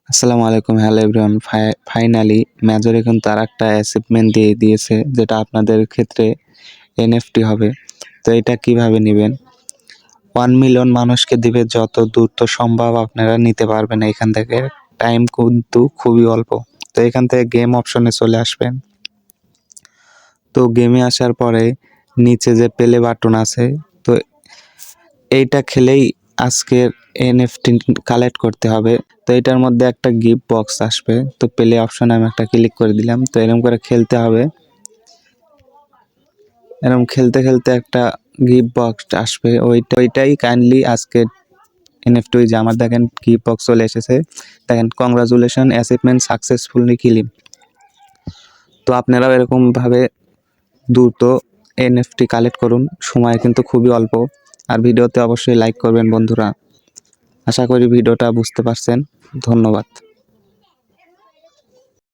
আসসালামু আলাইকুম, hello everyone. Finally মেজরে কিন্তু আরেকটা অ্যাচিভমেন্ট দিয়ে দিয়েছে, যেটা আপনাদের ক্ষেত্রে এনএফটি হবে। তো এটা কিভাবে নেবেন? 1 মিলিয়ন মানুষকে দিবে, যত দ্রুত সম্ভব আপনারা নিতে পারবেন এখান থেকে। টাইম কিন্তু খুবই অল্প। তো এখান থেকে গেম অপশনে চলে আসবেন। তো গেমে আসার পরে নিচে যে প্লে বাটন আছে, তো এইটা খেলেই আজকের এনএফটি কালেক্ট করতে হবে। তো এটার মধ্যে একটা গিফট বক্স আসবে, তো প্লে অপশনে আমি একটা ক্লিক করে দিলাম। তো এরকম করে খেলতে হবে। এরকম খেলতে খেলতে একটা গিফট বক্স আসবে, ওইটাই কাইন্ডলি আজকে এনএফটি। যে আমার দেখেন গিফট বক্স চলে এসেছে, দেখেন কংগ্রাচুলেশন অ্যাচিভমেন্ট সাকসেসফুলি ক্লেম। তো আপনারাও এরকমভাবে দ্রুত এনএফটি কালেক্ট করুন, সময় কিন্তু খুবই অল্প। আর ভিডিওতে অবশ্যই লাইক করবেন বন্ধুরা। আশা করি ভিডিওটা বুঝতে পারছেন। ধন্যবাদ।